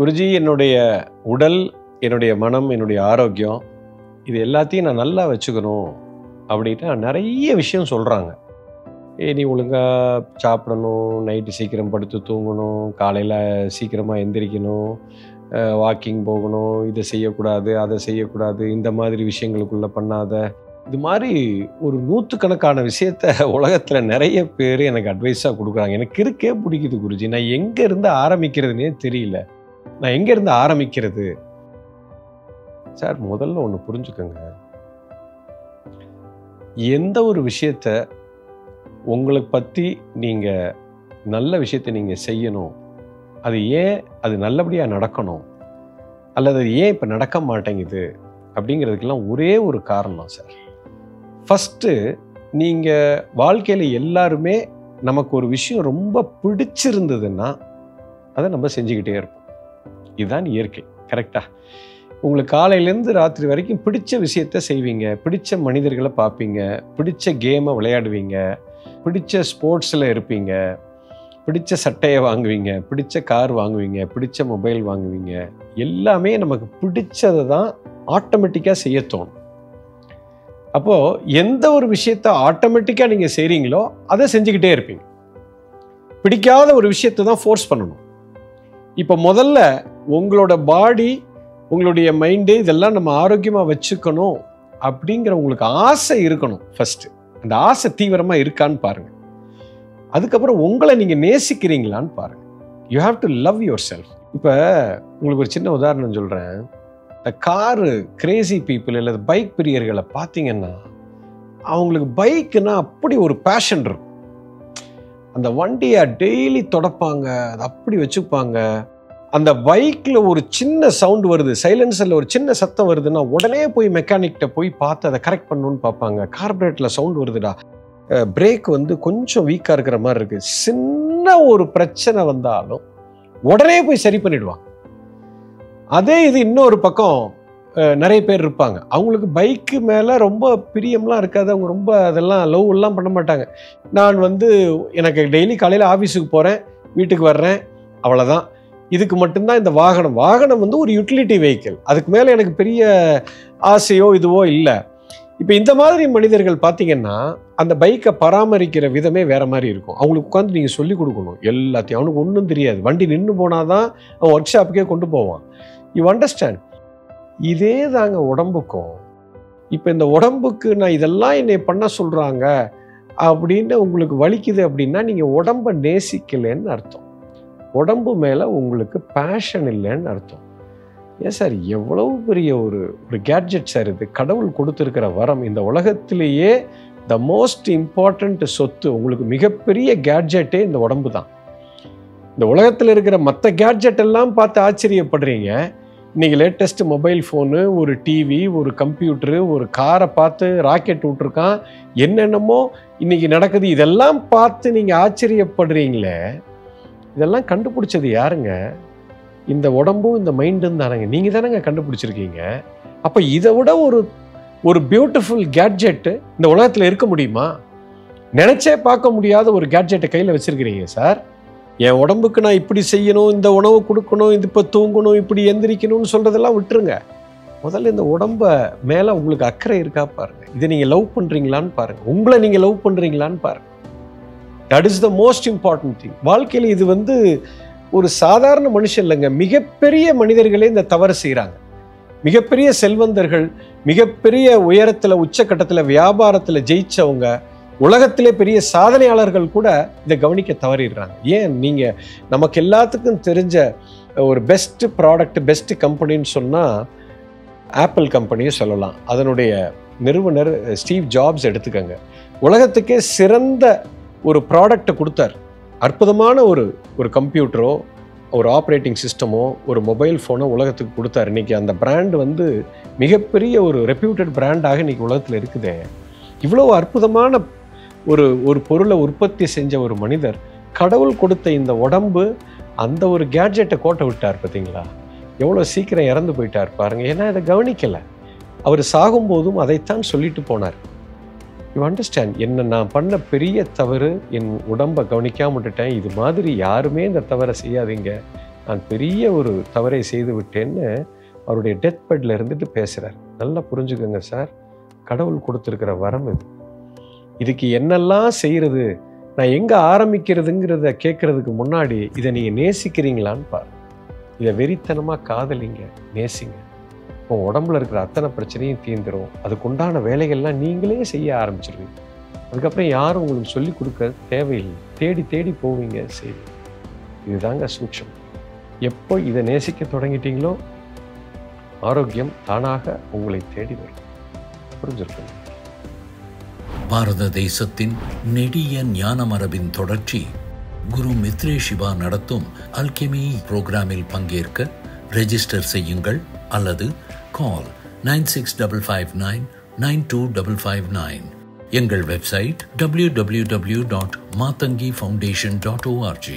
குருஜி, என்னுடைய உடல், என்னுடைய மனம், என்னுடைய ஆரோக்கியம் இது எல்லாத்தையும் நான் நல்லா வச்சுக்கணும் அப்படின்ட்டு நிறைய விஷயம் சொல்கிறாங்க. நீ ஒழுங்காக சாப்பிடணும், நைட்டு சீக்கிரம் படுத்து தூங்கணும், காலையில் சீக்கிரமாக எந்திரிக்கணும், வாக்கிங் போகணும், இதை செய்யக்கூடாது, அதை செய்யக்கூடாது, இந்த மாதிரி விஷயங்களுக்குள்ளே பண்ணாத, இது மாதிரி ஒரு நூற்றுக்கணக்கான விஷயத்த உலகத்தில் நிறைய பேர் எனக்கு அட்வைஸாக கொடுக்குறாங்க. எனக்கு இருக்கே பிடிக்குது குருஜி. நான் எங்கேருந்து ஆரம்பிக்கிறதுனே தெரியல. நான் எங்கேருந்து ஆரம்பிக்கிறது? சார், முதல்ல ஒன்று புரிஞ்சுக்கோங்க. எந்த ஒரு விஷயத்த உங்களை பற்றி நீங்கள் நல்ல விஷயத்தை நீங்கள் செய்யணும், அது ஏன் அது நல்லபடியாக நடக்கணும், அல்லது அது ஏன் இப்போ நடக்க மாட்டேங்குது அப்படிங்கிறதுக்கெல்லாம் ஒரே ஒரு காரணம் சார். ஃபஸ்ட்டு, நீங்கள் வாழ்க்கையில் எல்லாருமே நமக்கு ஒரு விஷயம் ரொம்ப பிடிச்சிருந்ததுன்னா அதை நம்ம செஞ்சுக்கிட்டே இருப்போம். இதுதான் இயற்கை. கரெக்டா? உங்களுக்கு காலையிலேருந்து ராத்திரி வரைக்கும் பிடிச்ச விஷயத்த செய்வீங்க, பிடிச்ச மனிதர்களை பார்ப்பீங்க, பிடிச்ச கேமை விளையாடுவீங்க, பிடிச்ச ஸ்போர்ட்ஸில் இருப்பீங்க, பிடிச்ச சட்டையை வாங்குவீங்க, பிடிச்ச கார் வாங்குவீங்க, பிடிச்ச மொபைல் வாங்குவீங்க. எல்லாமே நமக்கு பிடிச்சதை தான் ஆட்டோமேட்டிக்காக செய்ய தோணும். அப்போது எந்த ஒரு விஷயத்த ஆட்டோமேட்டிக்காக நீங்கள் செய்கிறீங்களோ அதை செஞ்சுக்கிட்டே இருப்பீங்க. பிடிக்காத ஒரு விஷயத்தை தான் ஃபோர்ஸ் பண்ணணும். இப்போ முதல்ல உங்களோட பாடி, உங்களுடைய மைண்டு இதெல்லாம் நம்ம ஆரோக்கியமாக வச்சுக்கணும் அப்படிங்கிற உங்களுக்கு ஆசை இருக்கணும். ஃபஸ்ட்டு அந்த ஆசை தீவிரமாக இருக்கான்னு பாருங்கள். அதுக்கப்புறம் உங்களை நீங்கள் நேசிக்கிறீங்களான்னு பாருங்கள். You have to love your self. இப்போ உங்களுக்கு ஒரு சின்ன உதாரணம் சொல்கிறேன். இந்த காரு கிரேசி பீப்புள் இல்லை பைக் பிரியர்களை பார்த்தீங்கன்னா, அவங்களுக்கு பைக்குன்னா அப்படி ஒரு பேஷன் இருக்கும். அந்த வண்டியை டெய்லி தொடப்பாங்க, அதை அப்படி வச்சுப்பாங்க. அந்த பைக்கில் ஒரு சின்ன சவுண்டு வருது, சைலன்சரில் ஒரு சின்ன சத்தம் வருதுன்னா உடனே போய் மெக்கானிக்கிட்ட போய் பார்த்து அதை கரெக்ட் பண்ணணும்னு பார்ப்பாங்க. கார்பரேட்டில் சவுண்டு வருதுடா, பிரேக் வந்து கொஞ்சம் வீக்காக இருக்கிற மாதிரி இருக்குது, சின்ன ஒரு பிரச்சனை வந்தாலும் உடனே போய் சரி பண்ணிடுவாங்க. அதே இது இன்னொரு பக்கம் நிறைய பேர் இருப்பாங்க, அவங்களுக்கு பைக்கு மேலே ரொம்ப பிரியம்லாம் இருக்காது. அவங்க ரொம்ப அதெல்லாம் லவ் எல்லாம் பண்ண மாட்டாங்க. நான் வந்து எனக்கு டெய்லி காலையில் ஆஃபீஸுக்கு போகிறேன், வீட்டுக்கு வர்றேன், அவ்வளோதான். இதுக்கு மட்டும்தான் இந்த வாகனம் வந்து ஒரு யூட்டிலிட்டி வெஹிக்கிள். அதுக்கு மேலே எனக்கு பெரிய ஆசையோ இதுவோ இல்லை. இப்போ இந்த மாதிரி மனிதர்கள் பார்த்தீங்கன்னா அந்த பைக்கை பராமரிக்கிற விதமே வேறு மாதிரி இருக்கும். அவங்களுக்கு உட்காந்து நீங்கள் சொல்லிக் கொடுக்கணும் எல்லாத்தையும். அவனுக்கு ஒன்றும் தெரியாது. வண்டி நின்று போனால் தான் அவன் ஒர்க் ஷாப்புக்கே கொண்டு போவான். You understand? இதே தாங்க உடம்புக்கும். இப்போ இந்த உடம்புக்கு நான் இதெல்லாம் என்னை பண்ண சொல்கிறாங்க அப்படின்னு உங்களுக்கு வலிக்குது அப்படின்னா நீங்கள் உடம்பை நேசிக்கலைன்னு அர்த்தம். உடம்பு மேலே உங்களுக்கு பேஷன் இல்லைன்னு அர்த்தம். ஏன் சார், எவ்வளவு பெரிய ஒரு கேட்ஜெட் சார் இது. கடவுள் கொடுத்துருக்கிற வரம். இந்த உலகத்திலேயே த மோஸ்ட் இம்பார்ட்டண்ட் சொத்து, உங்களுக்கு மிகப்பெரிய கேட்ஜெட்டே இந்த உடம்பு தான். இந்த உலகத்தில் இருக்கிற மற்ற கேட்ஜெட் எல்லாம் பார்த்து ஆச்சரியப்படுறீங்க. இன்றைக்கி லேட்டஸ்ட் மொபைல் ஃபோனு, ஒரு டிவி, ஒரு கம்ப்யூட்டரு, ஒரு காரை பார்த்து ராக்கெட் விட்ருக்கான், என்னென்னமோ இன்றைக்கி நடக்குது. இதெல்லாம் பார்த்து நீங்கள் ஆச்சரியப்படுறீங்களே, இதெல்லாம் கண்டுபிடிச்சது யாருங்க? இந்த உடம்பும் இந்த மைண்டும் தானங்க. நீங்கள் தானங்க கண்டுபிடிச்சிருக்கீங்க. அப்போ இதை விட ஒரு பியூட்டிஃபுல் கேட்ஜெட்டு இந்த உலகத்தில் இருக்க முடியுமா? நினச்சே பார்க்க முடியாத ஒரு கேட்ஜெட்டை கையில் வச்சுருக்கிறீங்க சார். என் உடம்புக்கு நான் இப்படி செய்யணும், இந்த உணவு கொடுக்கணும், இது இப்போ தூங்கணும், இப்படி எந்திரிக்கணும்னு சொல்கிறதெல்லாம் விட்டுருங்க. முதல்ல இந்த உடம்பை மேலே உங்களுக்கு அக்கறை இருக்கா பாருங்கள். இதை நீங்கள் லவ் பண்ணுறீங்களான்னு பாருங்கள். உங்களை நீங்கள் லவ் பண்ணுறீங்களான்னு பாருங்கள். That is the most important thing. வாழ்க்கையில் இது வந்து ஒரு சாதாரண மனுஷன் இல்லைங்க, மிகப்பெரிய மனிதர்களே இந்த தவறு செய்கிறாங்க. மிகப்பெரிய செல்வந்தர்கள், மிகப்பெரிய உயரத்தில் உச்சக்கட்டத்தில் வியாபாரத்தில் ஜெயிச்சவங்க, உலகத்திலே பெரிய சாதனையாளர்கள் கூட இதை கவனிக்க தவறிடுறாங்க. ஏன்? நீங்கள் நமக்கு எல்லாத்துக்கும் தெரிஞ்ச ஒரு பெஸ்ட் ப்ராடக்ட், பெஸ்ட் கம்பெனின்னு சொன்னால் ஆப்பிள் கம்பெனியை சொல்லலாம். அதனுடைய நிறுவனர் ஸ்டீவ் ஜாப்ஸ் எடுத்துக்கங்க. உலகத்துக்கே சிறந்த ஒரு ப்ராடக்டை கொடுத்தார். அற்புதமான ஒரு கம்ப்யூட்டரோ, ஒரு ஆப்ரேட்டிங் சிஸ்டமோ, ஒரு மொபைல் ஃபோனோ உலகத்துக்கு கொடுத்தார். இன்றைக்கி அந்த பிராண்டு வந்து மிகப்பெரிய ஒரு ரெப்யூட்டட் பிராண்டாக இன்றைக்கி உலகத்தில் இருக்குதே. இவ்வளோ அற்புதமான ஒரு பொருளை உற்பத்தி செஞ்ச ஒரு மனிதர், கடவுள் கொடுத்த இந்த உடம்பு அந்த ஒரு கேட்ஜெட்டை கோட்டை விட்டார். பார்த்தீங்களா எவ்வளோ சீக்கிரம் இறந்து போயிட்டார் பாருங்கள். ஏன்னா இதை கவனிக்கலை. அவர் சாகும்போதும் அதைத்தான் சொல்லிட்டு போனார். You understand? என்ன நான் பண்ண பெரிய தவறு, என் உடம்பை கவனிக்காம விட்டுட்டேன். இது மாதிரி யாருமே இந்த தவறை செய்யாதீங்க நான் பெரிய ஒரு தவறை செய்து விட்டேன்னு அவருடைய டெத் பெட்ல இருந்துட்டு பேசுகிறார். நல்லா புரிஞ்சுக்கோங்க சார், கடவுள் கொடுத்துருக்கிற வரம் இது. இதுக்கு என்னெல்லாம் செய்கிறது, நான் எங்கே ஆரம்பிக்கிறதுங்கிறத கேட்கறதுக்கு முன்னாடி இதை நீங்கள் நேசிக்கிறீங்களான்னு பாரு. இதை வெறித்தனமாக காதலிங்க, நேசிங்க. உங்கள் உடம்புல இருக்கிற அத்தனை பிரச்சனையும் தீர்ந்துடும். அதுக்குண்டான வேலைகள்லாம் நீங்களே செய்ய ஆரம்பிச்சிருவீங்க. அதுக்கப்புறம் யாரும் உங்களுக்கு சொல்லிக் கொடுக்க தேவையில்லை. தேடி தேடி போவீங்க, செய்வீங்க. இதுதாங்க சூட்சம். எப்போ இதை நேசிக்க தொடங்கிட்டீங்களோ ஆரோக்கியம் தானாக உங்களை தேடி வரும். புரிஞ்சிருக்கணும். பாரத தேசத்தின் நெடிய ஞான மரபின் தொடர்ச்சி குரு மித்ரே சிவா நடத்தும் அல்கெமி புரோகிராமில் பங்கேற்க ரெஜிஸ்டர் செய்யுங்கள் அல்லது கால் 9655992559. எங்கள் வெப்சைட் www.matangifoundation.org.